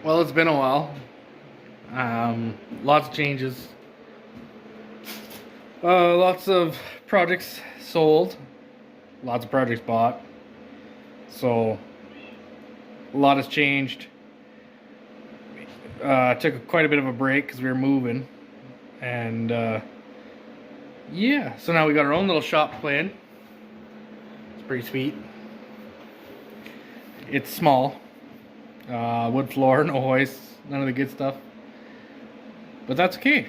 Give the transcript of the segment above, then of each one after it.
Well, it's been a while. Lots of changes. Lots of projects sold. Lots of projects bought. So, a lot has changed. Took quite a bit of a break because we were moving. And, yeah. So now we got our own little shop to play in. It's pretty sweet. It's small. Wood floor, no hoists, none of the good stuff. But that's okay.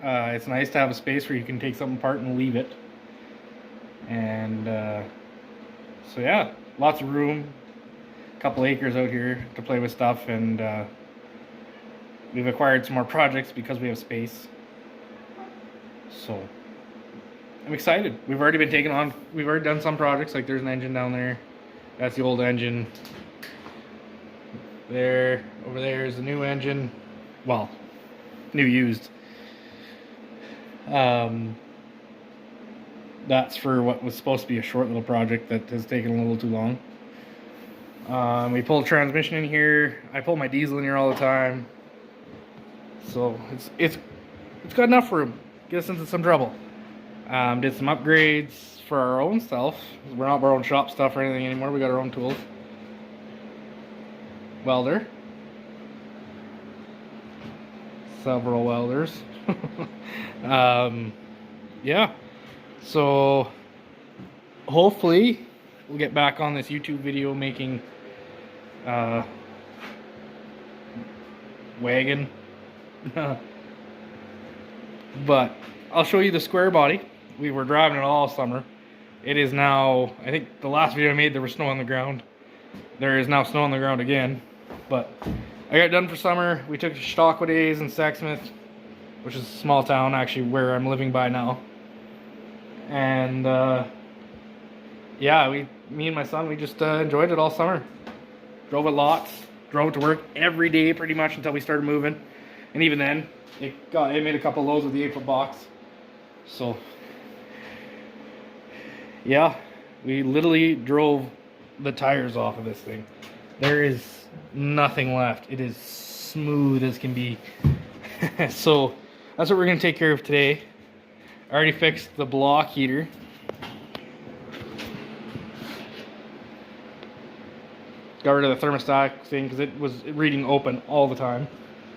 It's nice to have a space where you can take something apart and leave it. And so yeah, lots of room, a couple acres out here to play with stuff, and we've acquired some more projects because we have space. So I'm excited. We've already done some projects, like there's an engine down there. That's the old engine. Over there is the new engine. Well, new used. That's for what was supposed to be a short little project that has taken a little too long. We pulled a transmission in here. I pull my diesel in here all the time. So it's got enough room. Get us into some trouble. Did some upgrades for our own stuff. We're not borrowing shop stuff or anything anymore. We got our own tools. Welder. Several welders. Yeah. So hopefully we'll get back on this YouTube video making wagon. But I'll show you the square body. We were driving it all summer. It is now, I think the last video I made there was snow on the ground. There is now snow on the ground again. But I got done for summer. We took it to Stockwell Days in Sexsmith, which is a small town actually where I'm living by now. And yeah, me and my son, we just enjoyed it all summer. Drove it lots. Drove it to work every day pretty much until we started moving. And even then, it made a couple loads with the 8-foot box. So yeah, we literally drove the tires off of this thing. There is nothing left. It is smooth as can be. So that's what we're going to take care of today. I already fixed the block heater. Got rid of the thermostat thing because it was reading open all the time.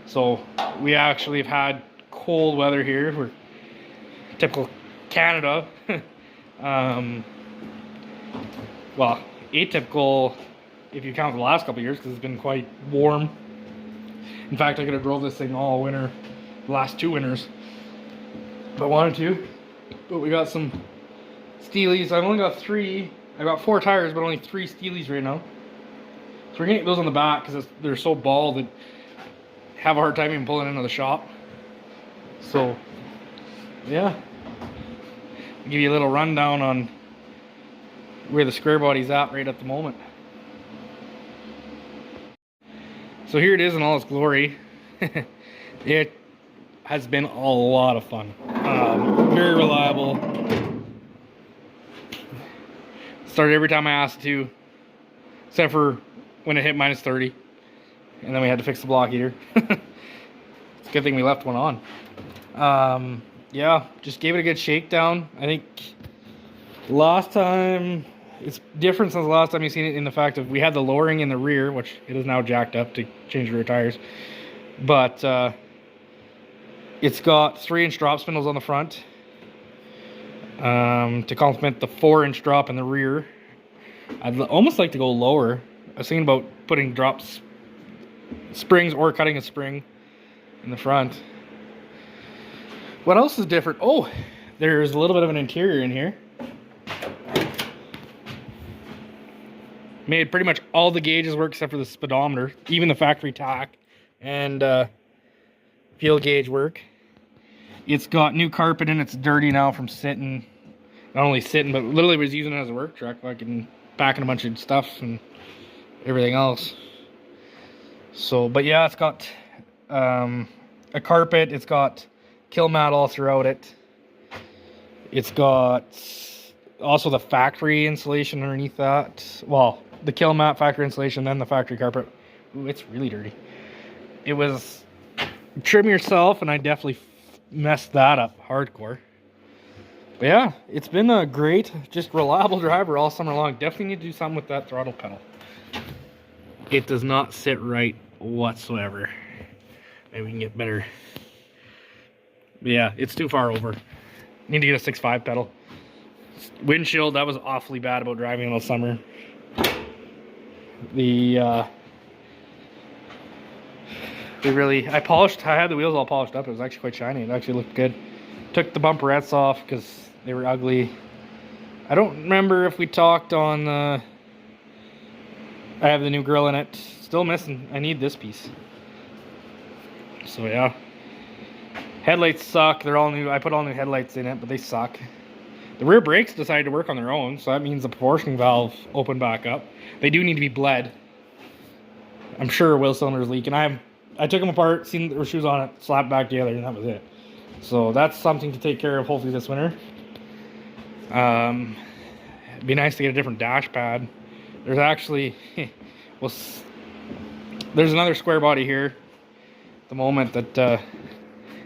So we actually have had cold weather here. We're typical Canada. Well, atypical if you count the last couple of years because it's been quite warm. In fact, I could have drove this thing all winter, the last 2 winters, if I wanted to. But we got some Steelies. I've only got 3. I got 4 tires, but only 3 Steelies right now. So we're gonna get those on the back because they're so bald that have a hard time even pulling into the shop. So yeah, I'll give you a little rundown on where the square body's at right at the moment. So here it is in all its glory. It has been a lot of fun. Very reliable. Started every time I asked to, except for when it hit minus 30. And then we had to fix the block heater. It's a good thing we left one on. Yeah, just gave it a good shakedown. I think last time, it's different since the last time you've seen it in the fact of we had the lowering in the rear, which it is now jacked up to change the rear tires. But it's got 3-inch drop spindles on the front to complement the 4-inch drop in the rear. I'd almost like to go lower. I was thinking about putting springs or cutting a spring in the front. What else is different? Oh, there's a little bit of an interior in here. Made pretty much all the gauges work except for the speedometer, even the factory tack and fuel gauge work. It's got new carpet and it's dirty now from sitting. Not only sitting, but literally was using it as a work truck, fucking packing a bunch of stuff and everything else. So, but yeah, it's got a carpet. It's got kill mat all throughout it. It's got also the factory insulation underneath that. Well, the kill mat, factory insulation, then the factory carpet. Ooh, it's really dirty. it was trim yourself, and I definitely messed that up hardcore. But yeah, it's been a great, just reliable driver all summer long. Definitely need to do something with that throttle pedal. It does not sit right whatsoever. Maybe we can get better. But yeah, it's too far over. Need to get a 6.5 pedal. Windshield, that was awfully bad about driving all summer. I had the wheels all polished up. It was actually quite shiny. It actually looked good. Took the bumperettes off because they were ugly. I don't remember if we talked on I have the new grill in it. Still missing. I need this piece. So yeah. Headlights suck. They're all new. I put all new headlights in it, but they suck. The rear brakes decided to work on their own, so that means the proportioning valve opened back up. They do need to be bled. I'm sure wheel cylinder's leaking. I took them apart, seen there were shoes on it, slapped back together, and that was it. So that's something to take care of hopefully this winter. It'd be nice to get a different dash pad. There's actually, well, there's another square body here at the moment that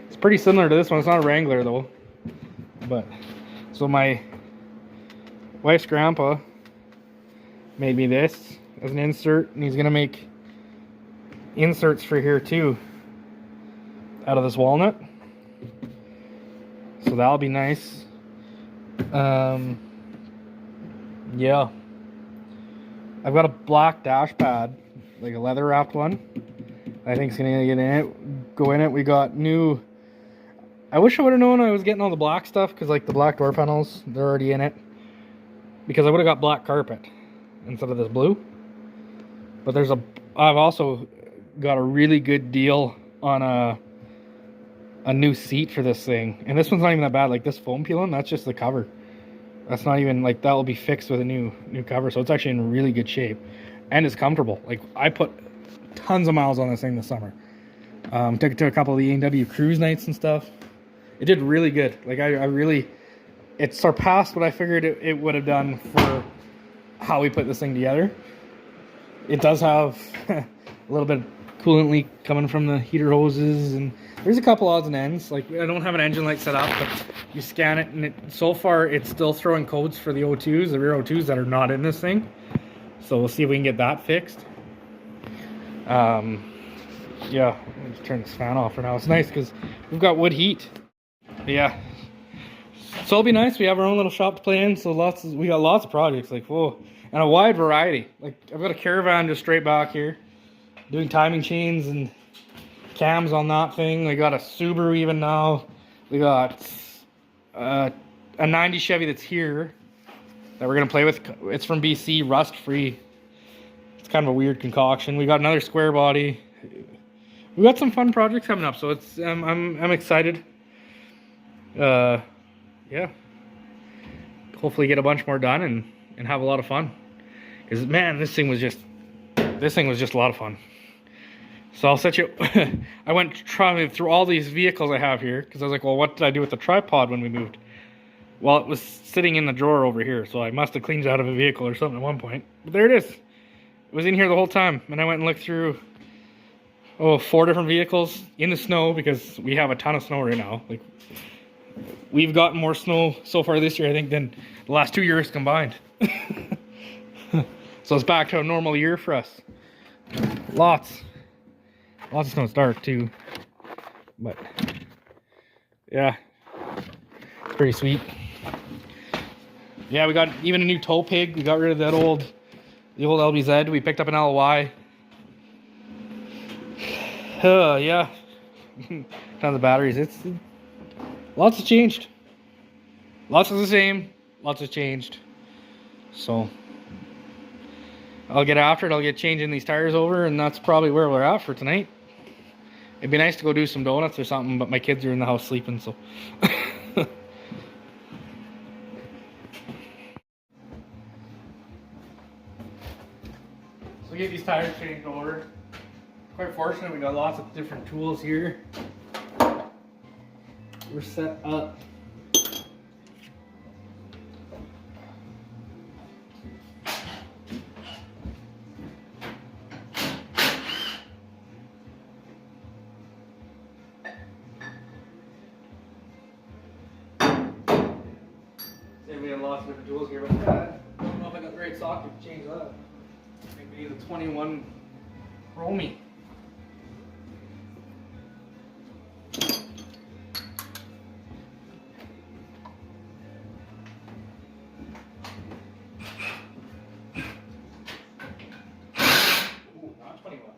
it's pretty similar to this one. It's not a Wrangler though. But, so my wife's grandpa made me this as an insert, and he's gonna make inserts for here too out of this walnut, so that'll be nice. Yeah, I've got a black dash pad, like a leather wrapped one. I think it's gonna go in it. We got new, I wish I would have known I was getting all the black stuff, because like the black door panels, they're already in it, because I would have got black carpet instead of this blue. But I've also got a really good deal on a new seat for this thing, and this one's not even that bad. Like this foam peeling, that's just the cover. That's not even, like, that will be fixed with a new cover, so it's actually in really good shape, and it's comfortable. Like, I put tons of miles on this thing this summer. Took it to a couple of the A&W cruise nights and stuff. It did really good. Like, it surpassed what I figured it would have done for how we put this thing together. It does have a little bit of coolant leak coming from the heater hoses, and there's a couple odds and ends. Like, I don't have an engine light set up, but you scan it, and so far it's still throwing codes for the O2s, the rear O2s that are not in this thing. So we'll see if we can get that fixed. Yeah, let's turn this fan off for now. It's nice because we've got wood heat. But yeah, so it'll be nice. We have our own little shop to play in, so we got lots of projects, like, whoa, and a wide variety. Like, I've got a caravan just straight back here, doing timing chains and cams on that thing. We got a Subaru even now. We got a 90 Chevy that's here that we're gonna play with. It's from BC, rust free. It's kind of a weird concoction. We got another square body. We got some fun projects coming up, so it's I'm excited. Yeah, hopefully get a bunch more done and have a lot of fun, because man, this thing was just a lot of fun. So I'll set you I went trying through all these vehicles I have here, because I was like, well, what did I do with the tripod when we moved? Well, it was sitting in the drawer over here, so I must have cleaned it out of a vehicle or something at one point. But there it is. It was in here the whole time, and I went and looked through 4 different vehicles in the snow, because we have a ton of snow right now. Like, we've gotten more snow so far this year, I think, than the last 2 years combined. So it's back to a normal year for us. Lots of snow. It's dark too, but yeah, it's pretty sweet. Yeah, we got even a new tow pig. We got rid of the old LBZ. We picked up an LY. Yeah, tons of batteries. Lots has changed. Lots is the same. Lots has changed. So I'll get after it. I'll get changing these tires over, and that's probably where we're at for tonight. It'd be nice to go do some donuts or something, but my kids are in the house sleeping, so. So get these tires changed over. Quite fortunate, we got lots of different tools here. We're set up. See, we have lots of different tools here, but I don't know if I got the right socket to change that. I think we need a 21 Romy. Ooh, not 21.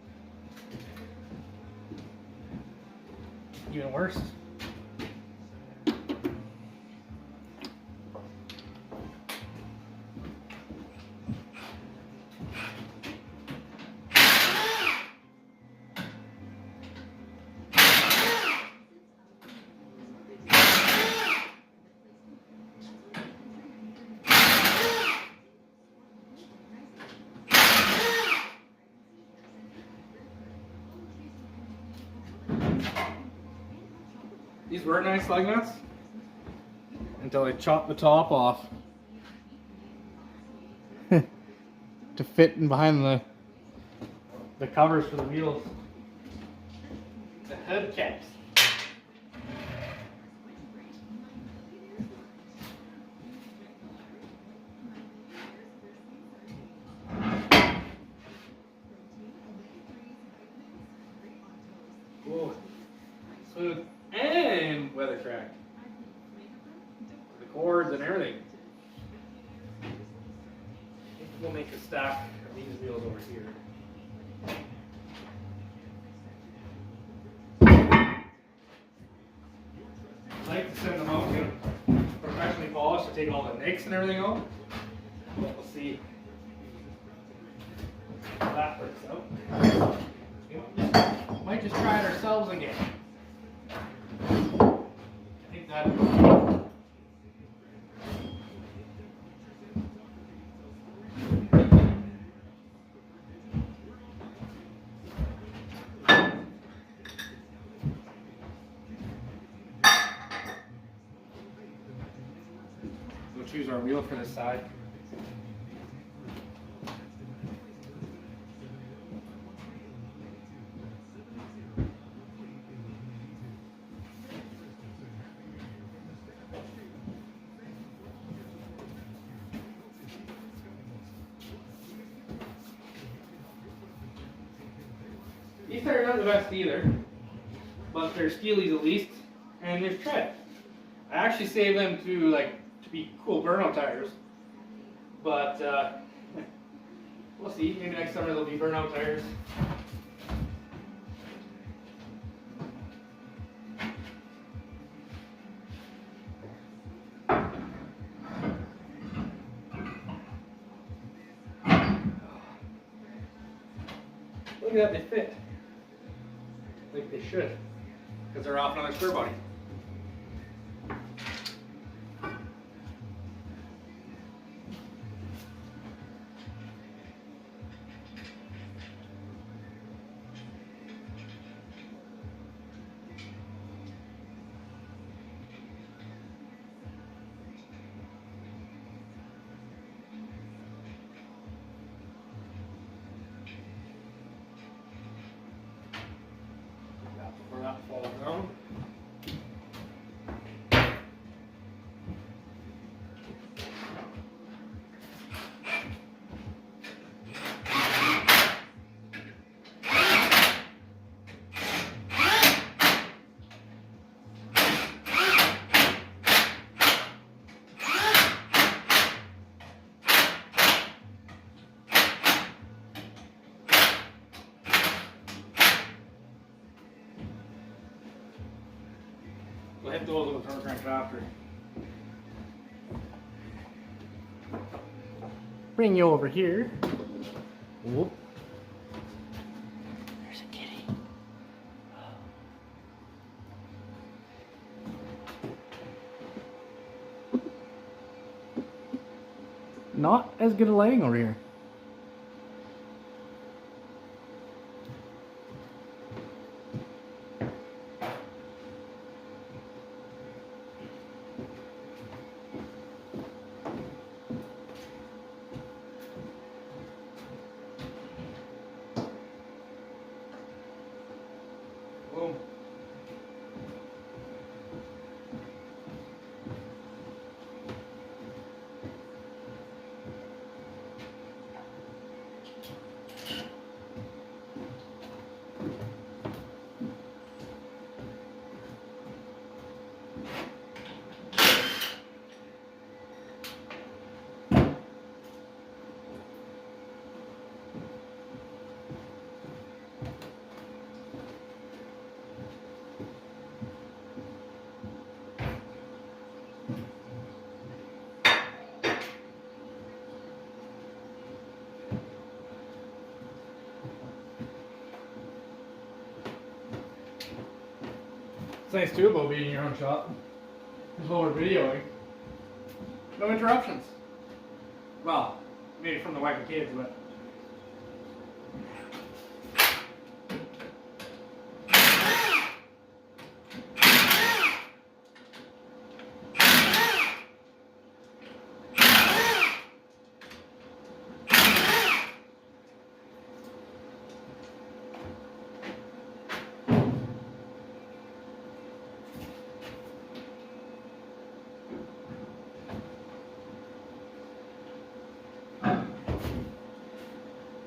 Even worse. These were nice lug nuts until I chopped the top off to fit in behind the covers for the wheels. The head caps. Whoa. Smooth and weather cracked. The cords and everything. We'll make a stack of these wheels over here. I like to send them out, get them professionally polished to take all the nicks and everything out. But we'll see how that works out. Might just try it ourselves again. I think that. We'll choose our wheel for this side. These tires are not the best either, but they're steelies at least, and there's tread. I actually save them to be cool burnout tires, but we'll see. Maybe next summer they'll be burnout tires. Look at that, they fit. Like they should, because they're off another square body. Before that falls down. We'll hit those with a turn crank after. Bring you over here. Whoop. There's a kitty. Not as good a lighting over here. Boom. nice too about being in your own shop. Is while we're videoing. No interruptions. Well, maybe from the wife and kids, but.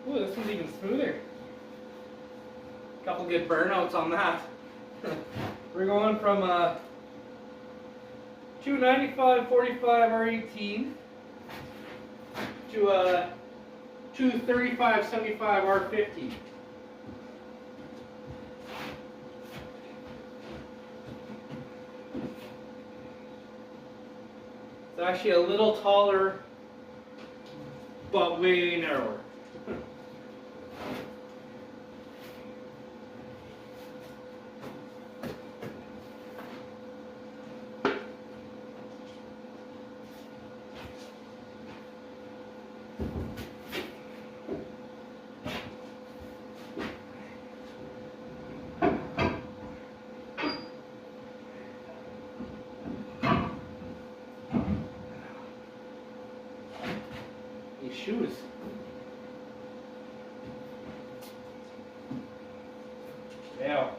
Ooh, this one's even smoother. Couple good burnouts on that. We're going from 295/45 R18 to 235/75 R50. It's actually a little taller, but way narrower. These shoes. Yeah.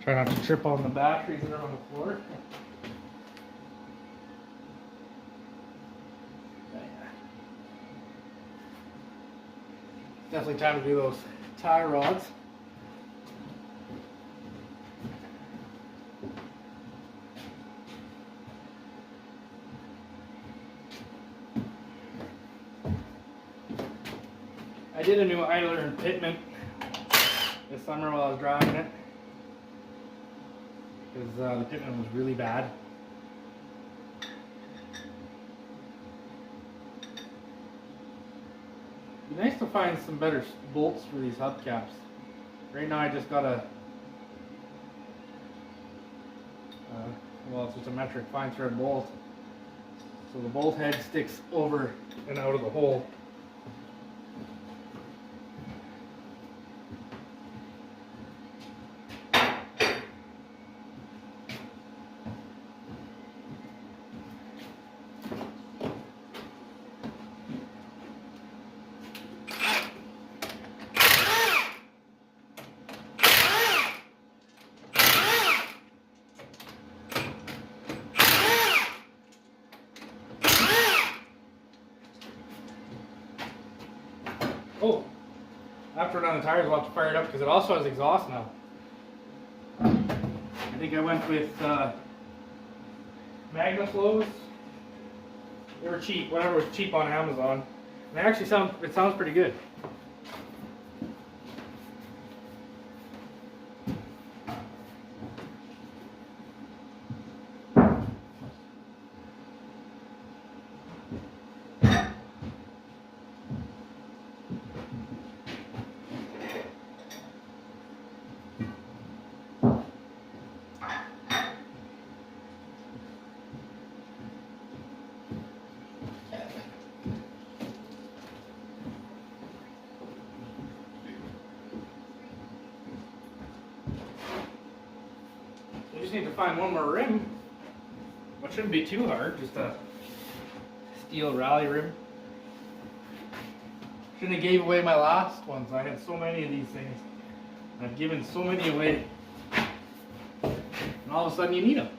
Try not to trip on the batteries that are on the floor. Definitely time to do those tie rods. I did a new idler and pitment this summer while I was driving it, because the pitment was really bad. It'd be nice to find some better bolts for these hubcaps. Right now I just got a, well, it's just a metric fine thread bolt. So the bolt head sticks over and out of the hole. Oh, after we're on the tires, we'll have to fire it up because it also has exhaust now. I think I went with Magna Flows. They were cheap, whatever was cheap on Amazon. And they actually sounds pretty good. We just need to find one more rim, which shouldn't be too hard, just a steel rally rim. Shouldn't have gave away my last ones. I had so many of these things. I've given so many away. And all of a sudden you need them.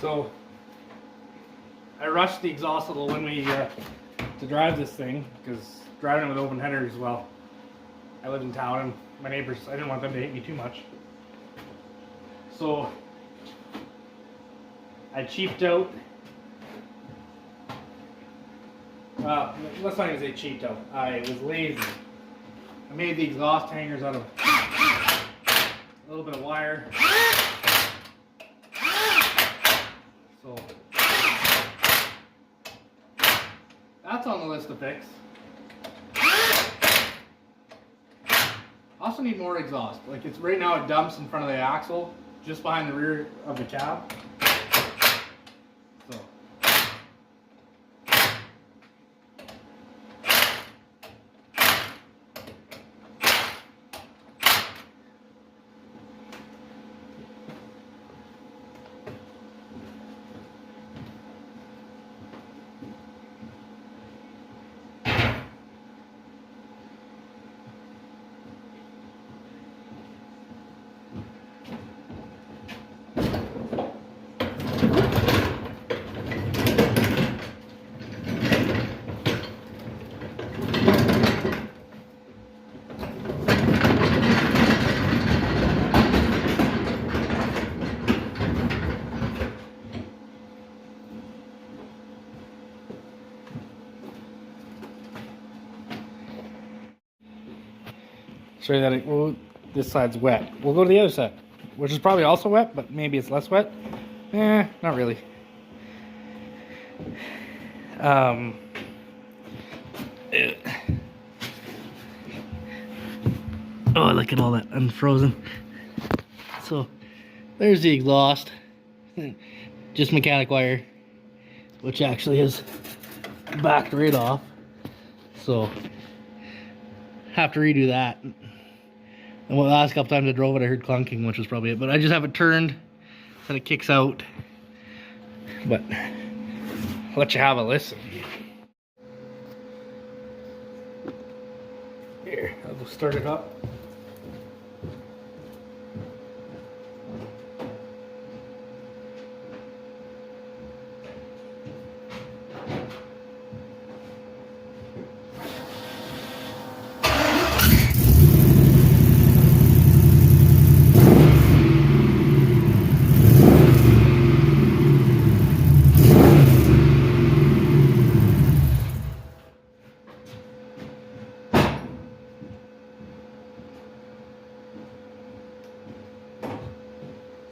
So I rushed the exhaust a little when we to drive this thing, because driving it with open headers, well, I live in town and my neighbors, I didn't want them to hate me too much. So I cheaped out. Let's not even say cheaped out. I was lazy. I made the exhaust hangers out of a little bit of wire. So that's on the list to fix. Also need more exhaust. Like, it's right now it dumps in front of the axle, just behind the rear of the cab. So show you that this side's wet. We'll go to the other side, which is probably also wet, but maybe it's less wet. Not really. Oh, look at all that unfrozen. So there's the exhaust. Just mechanic wire, which actually is backed right off. So have to redo that. And the last couple times I drove it, I heard clunking, which was probably it. But I just have it turned, then it kicks out. But I'll let you have a listen. Here, I'll start it up.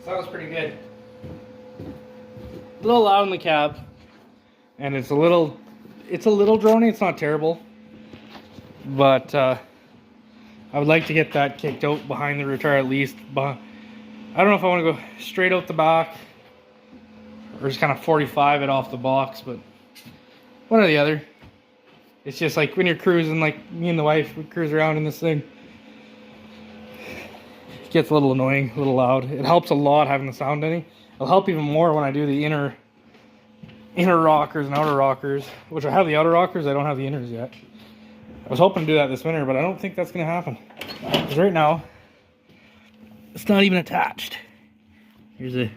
So that was pretty good. A little loud in the cab, and it's a little droney. It's not terrible, but I would like to get that kicked out behind the rear tire at least. But I don't know if I want to go straight out the back or just kind of 45 it off the box, but one or the other. It's just like when you're cruising, like me and the wife, we cruise around in this thing. It gets a little annoying, a little loud. It helps a lot having the sound in it. It'll help even more when I do the inner rockers and outer rockers, which I have the outer rockers, I don't have the inners yet. I was hoping to do that this winter, but I don't think that's going to happen. Because right now, it's not even attached. Here's a,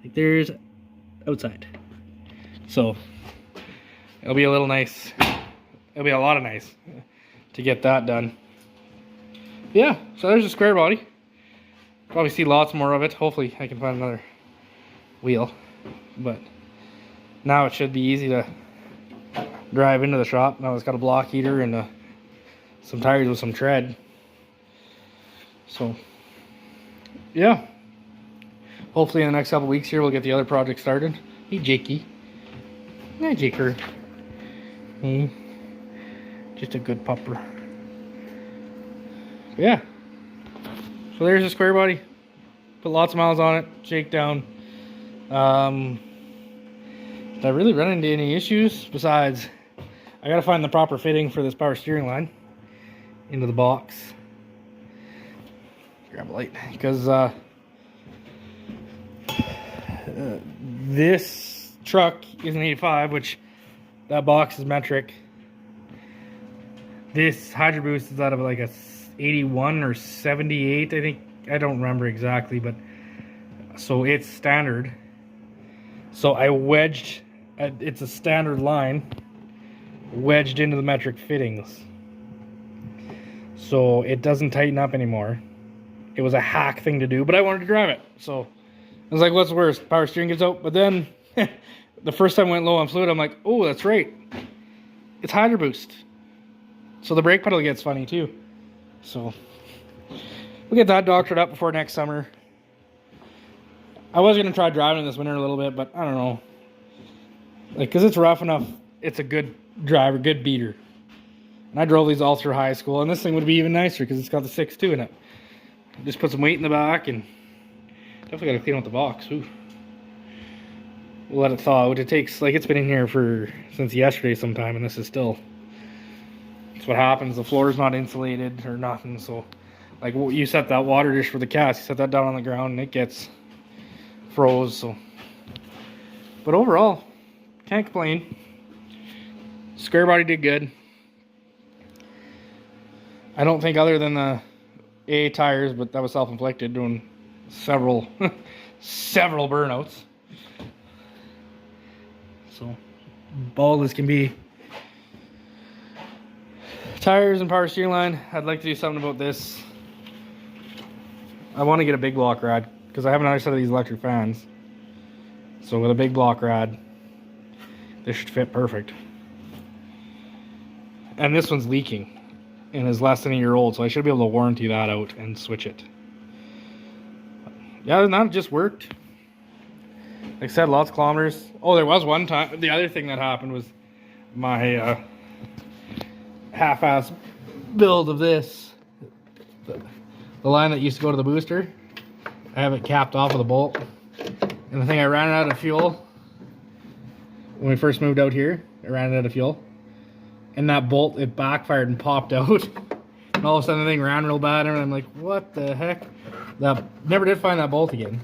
like there's outside. So, it'll be a little nice. It'll be a lot of nice to get that done. Yeah, so there's a square body. Probably see lots more of it. Hopefully I can find another wheel. But now it should be easy to drive into the shop. Now it's got a block heater and some tires with some tread. So, yeah. Hopefully in the next couple weeks here we'll get the other project started. Hey Jakey. Hi Jaker. Hey. Just a good pupper. Yeah. So there's a square body. Put lots of miles on it. Shakedown. Did I really run into any issues? Besides, I gotta find the proper fitting for this power steering line into the box. Grab a light. Because this truck is an 85, which that box is metric. This Hydro Boost is out of like a 81 or 78, I think. I don't remember exactly, but so it's standard. So I wedged, it's a standard line, wedged into the metric fittings. So it doesn't tighten up anymore. It was a hack thing to do, but I wanted to drive it. So I was like, what's worse? Power steering gets out. But then the first time I went low on fluid, I'm like, oh, that's right. It's Hydro Boost. So the brake pedal gets funny too. So we'll get that doctored up before next summer. I was going to try driving this winter a little bit, but I don't know. Like, because it's rough enough, it's a good driver, good beater. And I drove these all through high school, and this thing would be even nicer because it's got the 6.2 in it. Just put some weight in the back, and definitely got to clean out the box. Ooh. We'll let it thaw out. It takes, like, it's been in here since yesterday sometime, and this is still... That's what happens. The floor is not insulated or nothing, so... Like, you set that water dish for the cast, you set that down on the ground, and it gets froze, so... But overall, can't complain. Square body did good. I don't think other than the AA tires, but that was self-inflicted, doing several several burnouts. So, bald as can be. Tires and power steering line, I'd like to do something about this. I want to get a big block rad, because I have another set of these electric fans. So with a big block rad, this should fit perfect. And this one's leaking and is less than a year old, so I should be able to warranty that out and switch it. Yeah, that just worked. Like I said, lots of kilometers. Oh, there was one time, the other thing that happened was my half-ass build of this. The line that used to go to the booster, I have it capped off with a bolt. And the thing, I ran out of fuel. When we first moved out here, I ran out of fuel. And that bolt, it backfired and popped out. And all of a sudden the thing ran real bad, and I'm like, what the heck? Never did find that bolt again.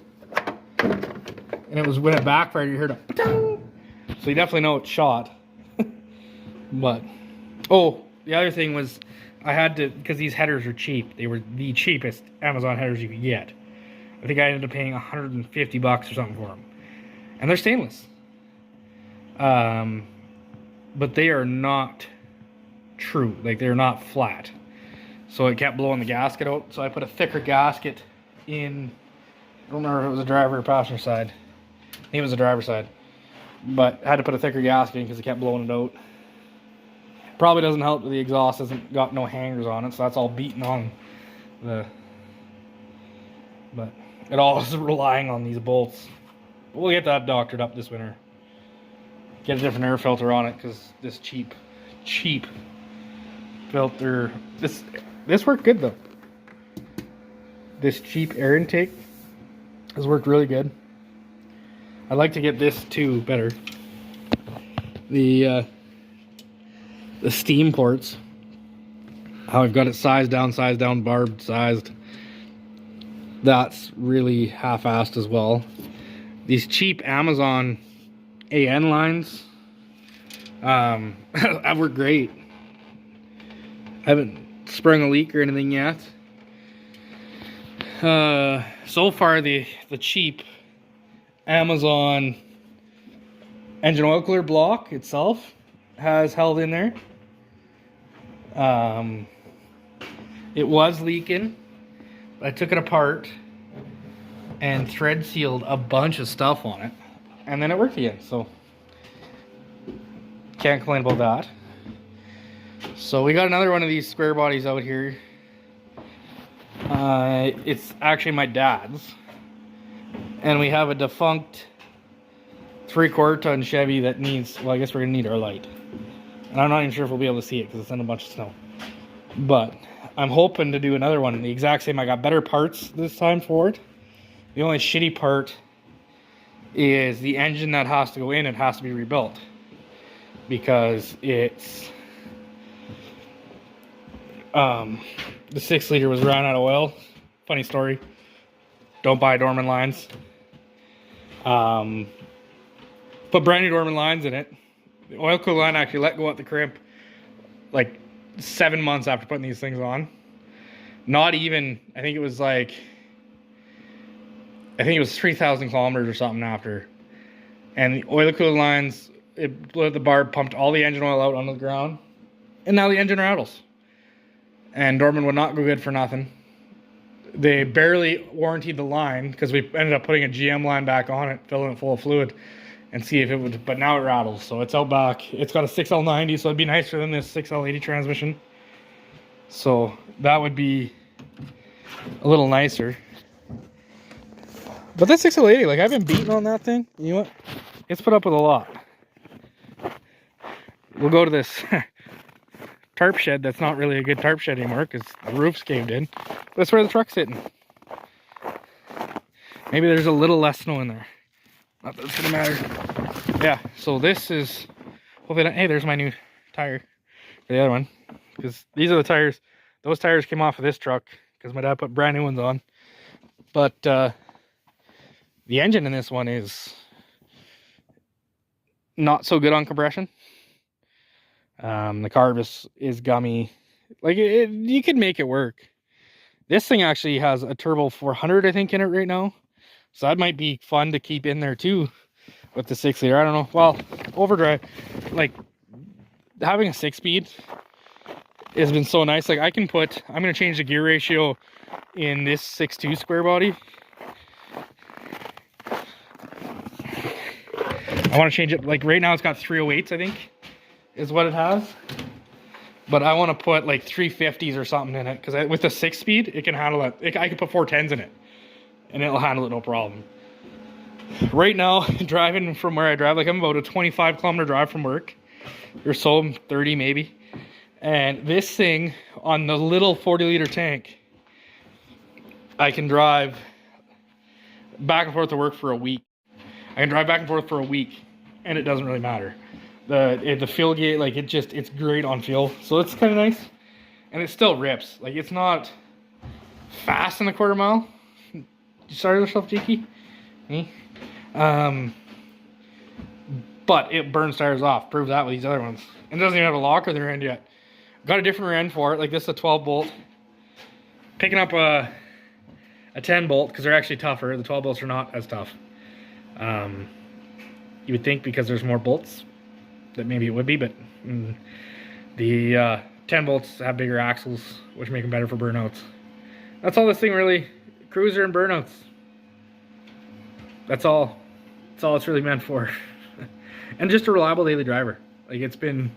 And it was when it backfired, you heard a pa-ding! So you definitely know it's shot. But, oh, the other thing was, I had to, because these headers are cheap. They were the cheapest Amazon headers you could get. I think I ended up paying $150 or something for them. And they're stainless. But they are not true. Like, they're not flat. So it kept blowing the gasket out. So I put a thicker gasket in. I don't remember if it was the driver or passenger side. I think it was the driver's side. But I had to put a thicker gasket in because it kept blowing it out. Probably doesn't help that the exhaust hasn't got no hangers on it. So that's all beaten on the... But It all is relying on these bolts. We'll get that doctored up this winter. Get a different air filter on it, because this cheap filter, this worked good though. This cheap air intake has worked really good. I'd like to get this too better. The steam ports, how I've got it sized down, barbed, sized. That's really half-assed as well. These cheap Amazon AN lines, that work great. I haven't sprung a leak or anything yet. So far the cheap Amazon engine oil cooler block itself has held in there. It was leaking. I took it apart and thread sealed a bunch of stuff on it, and then it worked again, so can't complain about that. So we got another one of these square bodies out here. It's actually my dad's, and we have a defunct 3/4 ton Chevy that needs, well, I guess we're gonna need our light, and I'm not even sure if we'll be able to see it because it's in a bunch of snow, but I'm hoping to do another one, the exact same. I got better parts this time for it. The only shitty part is the engine that has to go in. It has to be rebuilt because it's the 6-liter was ran out of oil. Funny story. Don't buy Dorman lines. Put brand new Dorman lines in it. The oil cooler line actually let go at the crimp like 7 months after putting these things on. Not even, I think it was 3,000 kilometers or something after. And the oil cooler lines, it blew out the barb, pumped all the engine oil out onto the ground, and now the engine rattles. And Dorman would not go good for nothing. They barely warranted the line because we ended up putting a GM line back on it, filling it full of fluid, and see if it would, but now it rattles. So it's out back. It's got a 6L90, so it'd be nicer than this 6L80 transmission. So that would be a little nicer. But that 6L80, like, I've been beating on that thing. You know what? It's put up with a lot. We'll go to this tarp shed that's not really a good tarp shed anymore because the roof's caved in. That's where the truck's sitting. Maybe there's a little less snow in there. Not that it's gonna matter. Yeah, so this is, hopefully, hey, there's my new tire for the other one. Because these are the tires, those tires came off of this truck because my dad put brand new ones on. But the engine in this one is not so good on compression. The carb is gummy. Like, you could make it work. This thing actually has a turbo 400, I think, in it right now. So that might be fun to keep in there too with the 6-liter. I don't know. Well, overdrive, like, having a 6-speed has been so nice. Like, I'm going to change the gear ratio in this 6.2 square body. I want to change it. Like, right now it's got 308s, I think, is what it has. But I want to put like 350s or something in it, because with the 6-speed, it can handle it. I could put 410s in it, and it'll handle it no problem. Right now, driving from where I drive, like, I'm about a 25-kilometer drive from work, or so, 30 maybe. And this thing, on the little 40-liter tank, I can drive back and forth to work for a week. I can drive back and forth for a week, and it doesn't really matter. The fuel gauge, like, it's great on fuel, so it's kind of nice. And it still rips. Like, it's not fast in the quarter mile. You started yourself, Jakey? Me? But it burns tires off. Prove that with these other ones. And it doesn't even have a locker in their end yet. Got a different rear end for it. Like, this is a 12 bolt. Picking up a 10 bolt, because they're actually tougher. The 12 bolts are not as tough. You would think because there's more bolts that maybe it would be, but the 10 bolts have bigger axles, which make them better for burnouts. That's all this thing really, cruiser and burnouts. That's all it's really meant for. And just a reliable daily driver. Like, it's been,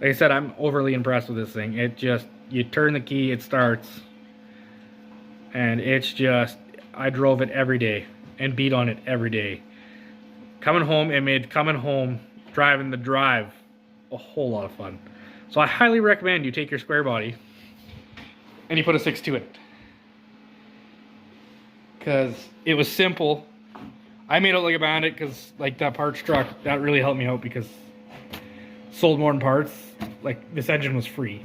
like I said, I'm overly impressed with this thing. It just, you turn the key, it starts, and it's just, I drove it every day and beat on it every day. Coming home, it made coming home, driving the drive, a whole lot of fun. So I highly recommend you take your square body and you put a 6.2 in it. Because it was simple. I made it like a bandit because like that parts truck, that really helped me out because sold more than parts. Like this engine was free.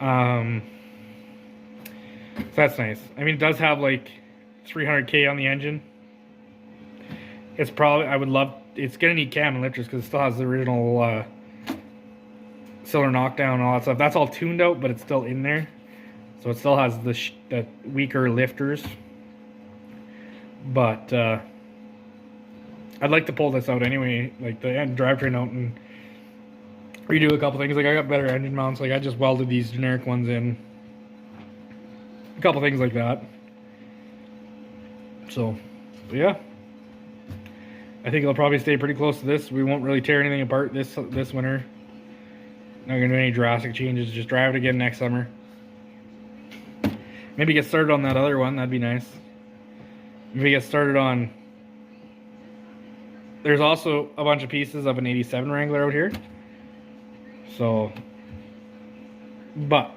So that's nice. I mean, it does have like 300k on the engine. It's probably, I would love, it's gonna need cam and lifters because it still has the original cylinder knockdown and all that stuff. That's all tuned out, but it's still in there. So it still has the weaker lifters. But I'd like to pull this out anyway, like the drivetrain out and redo a couple things. Like I got better engine mounts. Like I just welded these generic ones in. A couple things like that. So, yeah. I think it'll probably stay pretty close to this. We won't really tear anything apart this winter. Not gonna do any drastic changes. Just drive it again next summer. Maybe get started on that other one. That'd be nice. Maybe get started on. There's also a bunch of pieces of an 87 Wrangler out here. So, but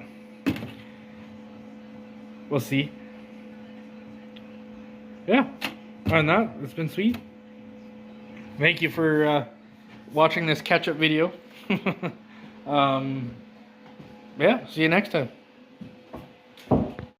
we'll see. Yeah. Other than that, it's been sweet. Thank you for watching this catch-up video. Yeah, see you next time.